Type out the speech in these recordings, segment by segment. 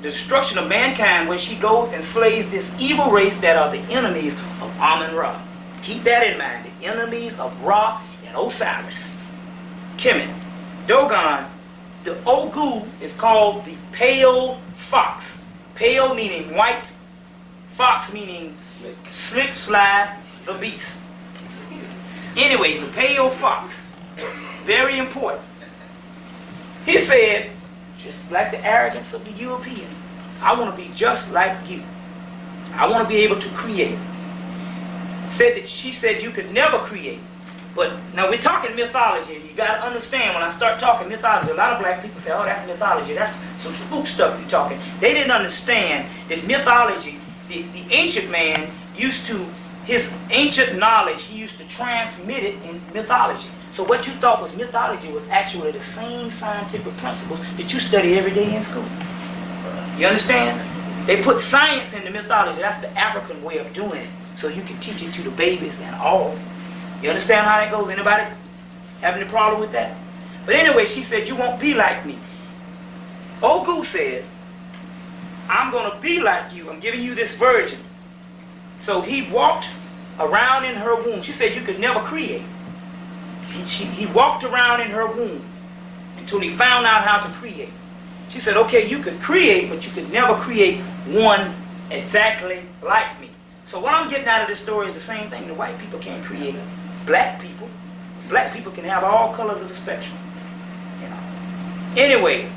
destruction of mankind, where she goes and slays this evil race that are the enemies of Amun-Ra. Keep that in mind. The enemies of Ra and Osiris. Kemet. Dogan. The Ogu is called the pale fox. Pale meaning white. Fox meaning slick, sly, the beast. Anyway, the pale fox. Very important. He said, just like the arrogance of the European, I want to be just like you. I want to be able to create. She said you could never create. But now we're talking mythology. You got to understand, when I start talking mythology, a lot of black people say, oh, that's mythology. That's some spook stuff you're talking. They didn't understand that mythology, the ancient man used to, his ancient knowledge, he used to transmit it in mythology. So what you thought was mythology was actually the same scientific principles that you study every day in school. You understand? They put science into mythology. That's the African way of doing it. So you can teach it to the babies and all. You understand how that goes? Anybody having a problem with that? But anyway, she said, you won't be like me. Ogu said, I'm going to be like you. I'm giving you this virgin. So he walked around in her womb. She said you could never create. He walked around in her womb until he found out how to create. She said, okay, you could create, but you could never create one exactly like me. So what I'm getting out of this story is the same thing. The white people can't create black people. Black people can have all colors of the spectrum. You know. Anyway,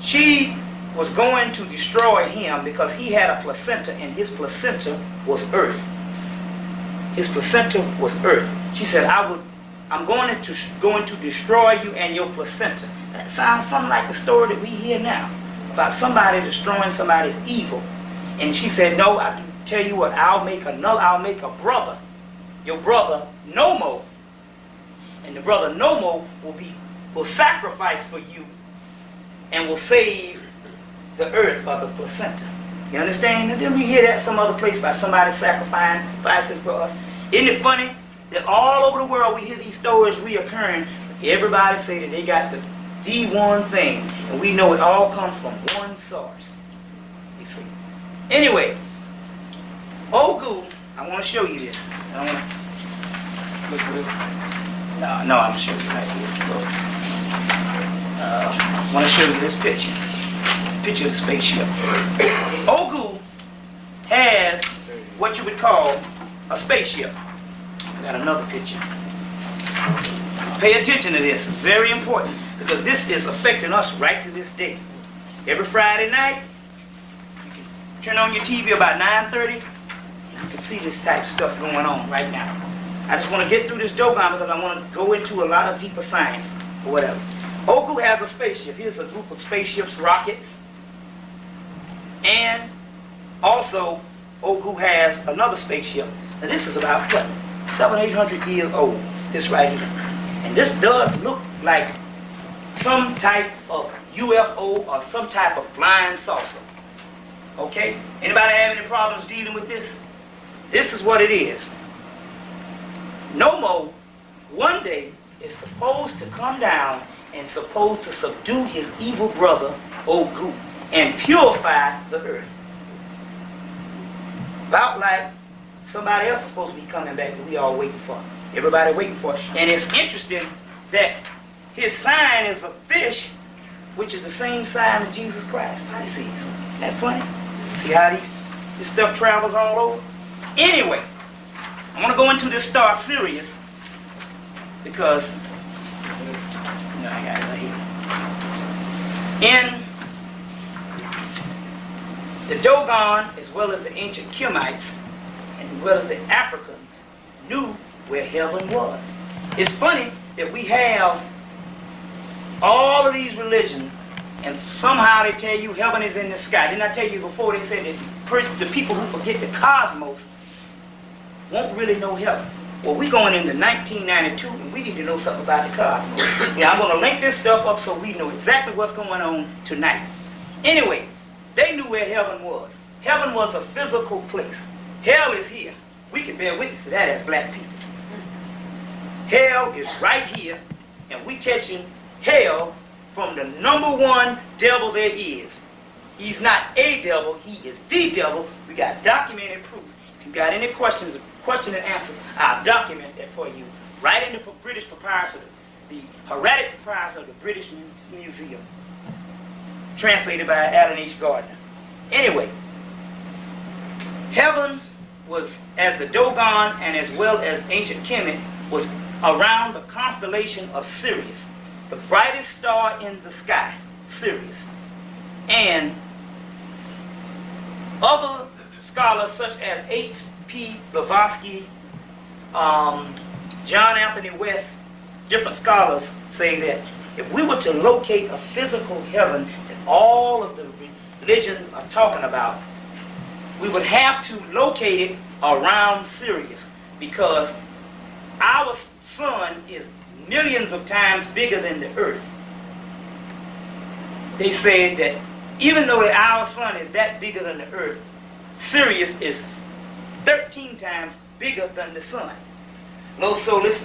she was going to destroy him because he had a placenta, and his placenta was earth. His placenta was earth. She said, I'm going to destroy you and your placenta. That sounds something like the story that we hear now about somebody destroying somebody's evil. And she said, no, I tell you what, I'll make a brother, your brother Nomo, and the brother Nomo will sacrifice for you and will save the earth of the placenta. You understand? Didn't we hear that some other place about somebody sacrificing for us? Isn't it funny that all over the world we hear these stories reoccurring? Everybody say that they got the one thing, and we know it all comes from one source. You see? Anyway, Ogu, I want to show you this. I want to look for this. No, I'm going to show you right here. I want to show you this picture. Picture of the spaceship. Ogu has what you would call a spaceship. I got another picture. Pay attention to this. It's very important because this is affecting us right to this day. Every Friday night, you can turn on your TV about 9:30. You can see this type of stuff going on right now. I just want to get through this Dogan because I want to go into a lot of deeper science or whatever. Ogu has a spaceship. Here's a group of spaceships, rockets. And also, Ogu has another spaceship. And this is about, what, 700-800 years old, this right here. And this does look like some type of UFO or some type of flying saucer. Okay? Anybody have any problems dealing with this? This is what it is. Nomo, one day, is supposed to come down and supposed to subdue his evil brother, Ogu, and purify the earth. About like somebody else is supposed to be coming back that we all waiting for. Everybody waiting for it. And it's interesting that his sign is a fish, which is the same sign as Jesus Christ, Pisces. Isn't that funny? See how this stuff travels all over? Anyway, I want to go into this star Sirius because I got it right here. In the Dogan, as well as the ancient Kemites, and as well as the Africans, knew where heaven was. It's funny that we have all of these religions, and somehow they tell you heaven is in the sky. Didn't I tell you before, they said that the people who forget the cosmos won't really know heaven. Well, we're going into 1992, and we need to know something about the cosmos. Yeah, I'm going to link this stuff up so we know exactly what's going on tonight. Anyway, they knew where heaven was. Heaven was a physical place. Hell is here. We can bear witness to that as black people. Hell is right here, and we catching hell from the #1 devil there is. He's not a devil, he is the devil. We got documented proof. If you got any questions, question and answers, I'll document that for you. Right in the British Papyrus, the Hieratic Papyrus of the British Museum. Translated by Alan H. Gardner. Anyway, heaven was, as the Dogan and as well as ancient Kemet, was around the constellation of Sirius, the brightest star in the sky, Sirius. And other scholars such as H.P. Blavatsky, John Anthony West, different scholars say that if we were to locate a physical heaven that all of the religions are talking about, we would have to locate it around Sirius, because our sun is millions of times bigger than the earth. They said that even though our sun is that bigger than the earth, Sirius is 13 times bigger than the sun. No, so let's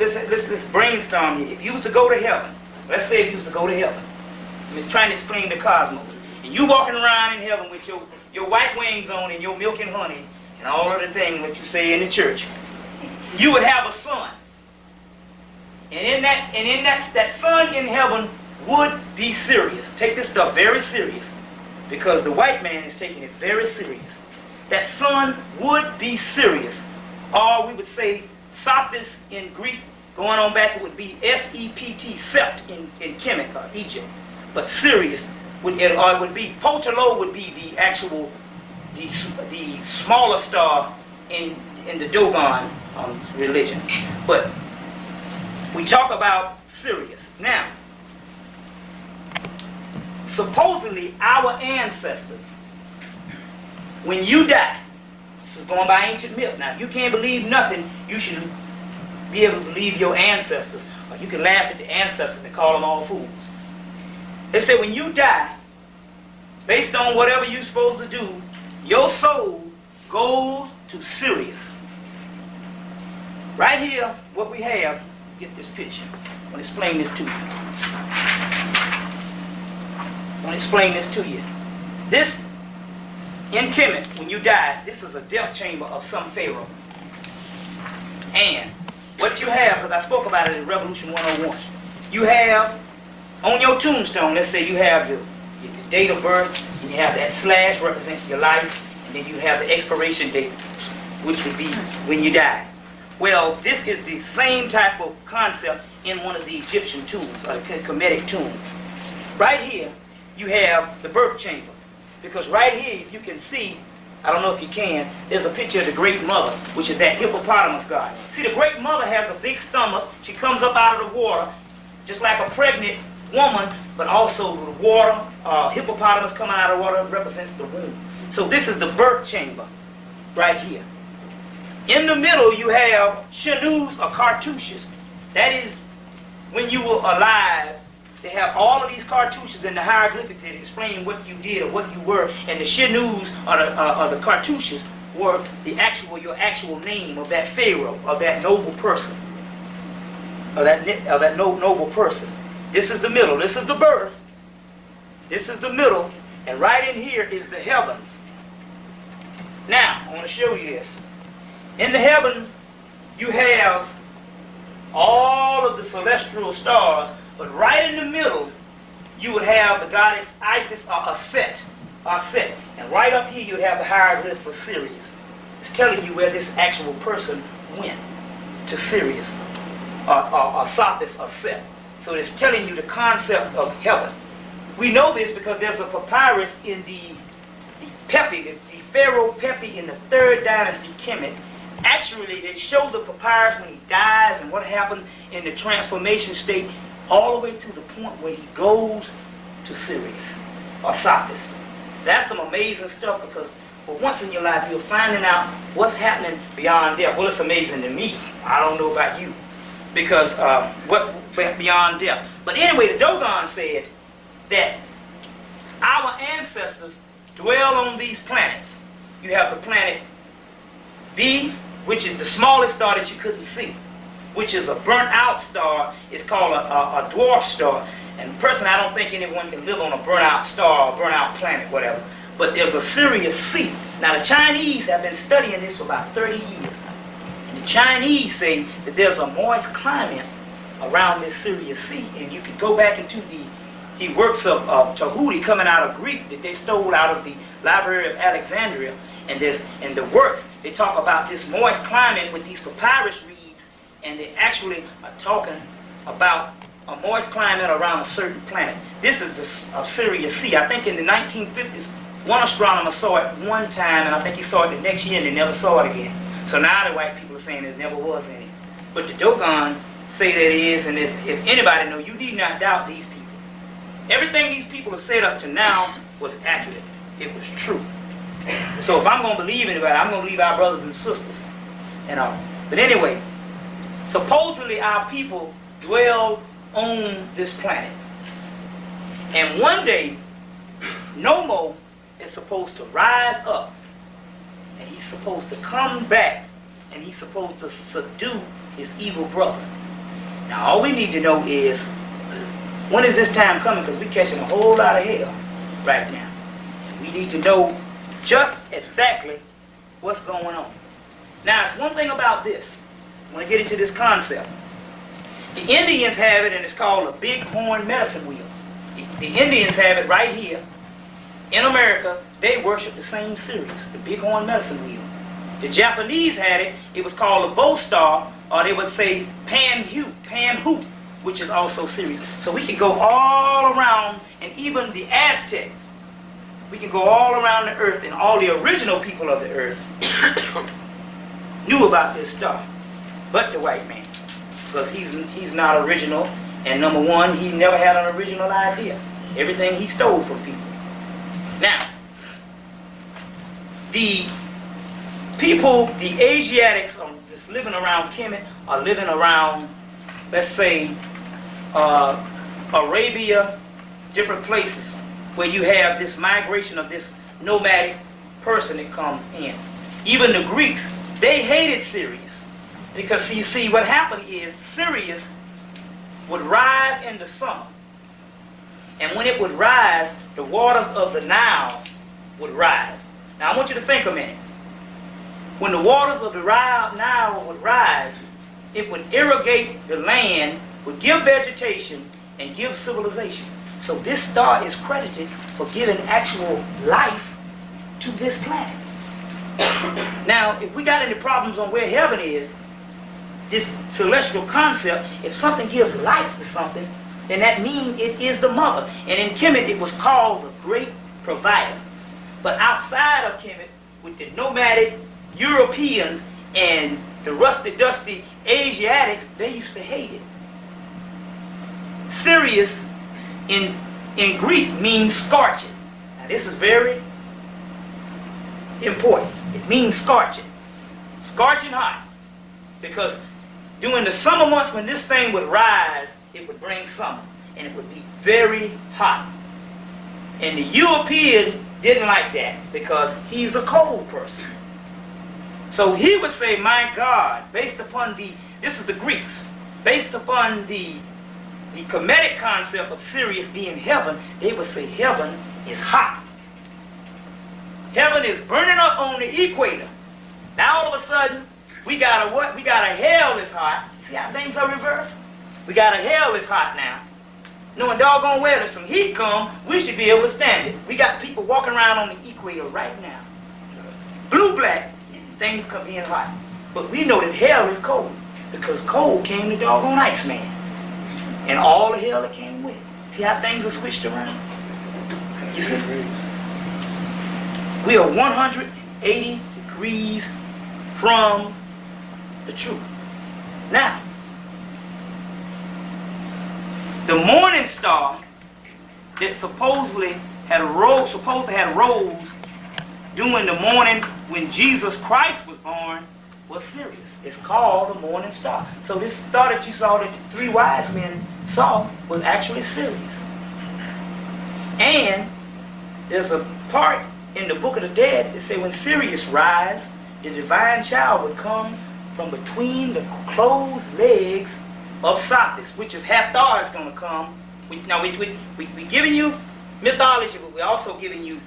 brainstorm here. If you was to go to heaven, let's say if you was to go to heaven, I'm just trying to explain the cosmos, and you walking around in heaven with your white wings on and your milk and honey and all of the things that you say in the church, you would have a sun. And in that sun in heaven would be Sirius. Take this stuff very serious, because the white man is taking it very serious. That sun would be Sirius, or we would say Sophis in Greek. Going on back, it would be S-E-P-T, Sept in Kemet, or Egypt. But Sirius would, or it would be Potolo, would be the actual, the smaller star in the Dogan religion. But we talk about Sirius. Now, supposedly our ancestors, when you die, this is going by ancient myth. Now, if you can't believe nothing, you should be able to believe your ancestors. Or you can laugh at the ancestors and call them all fools. They say when you die, based on whatever you're supposed to do, your soul goes to Sirius. Right here, what we have, get this picture. I want to explain this to you. This, in Kemet, when you die, this is a death chamber of some pharaoh. And what you have, because I spoke about it in Revolution 101, you have on your tombstone, let's say you have your date of birth, and you have that slash represents your life, and then you have the expiration date, which would be when you die. Well, this is the same type of concept in one of the Egyptian tombs, or the Kemetic tombs. Right here, you have the birth chamber. Because right here, if you can see, I don't know if you can, there's a picture of the Great Mother, which is that Hippopotamus Goddess. See, the Great Mother has a big stomach. She comes up out of the water, just like a pregnant woman, but also the water, hippopotamus coming out of the water represents the womb. So this is the birth chamber, right here. In the middle, you have chenus or cartouches. That is, when you were alive, they have all of these cartouches in the hieroglyphics that explain what you did or what you were, and the chenus or the cartouches were your actual name of that pharaoh, of that noble person, of that noble person. This is the middle. This is the birth. This is the middle, and right in here is the heavens. Now, I want to show you this. In the heavens, you have all of the celestial stars, but right in the middle, you would have the goddess Isis or Set. And right up here, you would have the hieroglyph for Sirius. It's telling you where this actual person went, to Sirius, or Sophis or Set. So it's telling you the concept of heaven. We know this because there's a papyrus in the Pepi, the Pharaoh Pepi in the 3rd dynasty Kemet. Actually, they show the papyrus when he dies and what happened in the transformation state, all the way to the point where he goes to Sirius or Sophis. That's some amazing stuff, because for once in your life you're finding out what's happening beyond death. Well, it's amazing to me. I don't know about you, because what beyond death. But anyway, the Dogan said that our ancestors dwell on these planets. You have the planet B, which is the smallest star that you couldn't see, which is a burnt-out star. It's called a dwarf star. And personally, I don't think anyone can live on a burnt-out star or burnt-out planet, whatever. but there's a Sirius C. Now the Chinese have been studying this for about 30 years. And the Chinese say that there's a moist climate around this Sirius C, and you could go back into the works of Tahuti coming out of Greek that they stole out of the Library of Alexandria, and the works, they talk about this moist climate with these papyrus reeds, and they actually are talking about a moist climate around a certain planet. This is the Sirius C. I think in the 1950s, one astronomer saw it one time, and I think he saw it the next year, and they never saw it again. So now the white people are saying there never was any. But the Dogan say that it is, and if anybody know, you need not doubt these people. Everything these people have said up to now was accurate. It was true. So if I'm going to believe anybody, I'm going to believe our brothers and sisters and all. But anyway, supposedly our people dwell on this planet. And one day, Nomo is supposed to rise up, and he's supposed to come back, and he's supposed to subdue his evil brother. Now all we need to know is, when is this time coming? Because we're catching a whole lot of hell right now. And we need to know just exactly what's going on. Now, it's one thing about this. I want to get into this concept. The Indians have it, and it's called a bighorn medicine wheel. The Indians have it right here. In America, they worship the same Sirius, the bighorn medicine wheel. The Japanese had it. It was called a bow star, or they would say Panhu, which is also Sirius. So we can go all around, and even the Aztecs, we can go all around the earth, and all the original people of the earth knew about this star, but the white man, because he's not original, and number one, he never had an original idea. Everything he stole from people. Now, the people, the Asiatics that's living around Kemet, are living around, let's say, Arabia, different places where you have this migration of this nomadic person that comes in. Even the Greeks, they hated Sirius, because you see what happened is Sirius would rise in the summer, and when it would rise, the waters of the Nile would rise. Now I want you to think a minute. When the waters of the Nile would rise, it would irrigate the land, would give vegetation, and give civilization. So this star is credited for giving actual life to this planet. Now, if we got any problems on where heaven is, this celestial concept, if something gives life to something, then that means it is the mother. And in Kemet, it was called the great provider. But outside of Kemet, with the nomadic Europeans and the rusty, dusty Asiatics, they used to hate it. Sirius in Greek means scorching. Now this is very important. It means scorching. Scorching hot. Because during the summer months when this thing would rise, it would bring summer. And it would be very hot. And the European didn't like that because he's a cold person. So he would say, my God, based upon this is the Greeks, based upon the Kemetic concept of Sirius being heaven, they would say heaven is hot. Heaven is burning up on the equator. Now all of a sudden, we got a what? We got a hell that's hot. See how things are reversed? We got a hell that's hot now. Knowing doggone well if some heat come, we should be able to stand it. We got people walking around on the equator right now. Blue, black, things come in hot. But we know that hell is cold, because cold came the doggone Iceman. And all the hell that came with it. See how things are switched around? You see? We are 180 degrees from the truth. Now, the morning star that supposedly had rose during the morning when Jesus Christ was born was Sirius. It's called the morning star. So this star that you saw that the three wise men saw was actually Sirius. And there's a part in the Book of the Dead that say when Sirius rise, the divine child would come from between the closed legs of Sothis, which is Hathor is going to come. We're giving you mythology, but we're also giving you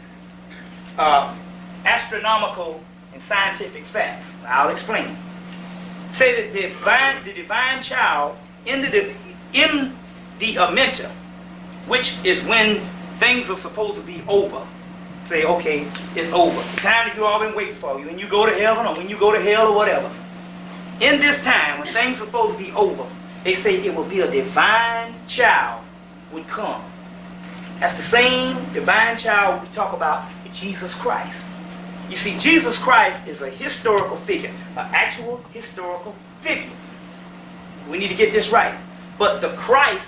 astronomical and scientific facts. I'll explain. Say that the divine child in the Amenta, which is when things are supposed to be over. Say, okay, it's over. The time that you all been waiting for, when you go to heaven or when you go to hell or whatever. In this time, when things are supposed to be over, they say it will be a divine child would come. That's the same divine child we talk about with Jesus Christ. You see, Jesus Christ is a historical figure, an actual historical figure. We need to get this right. But the Christ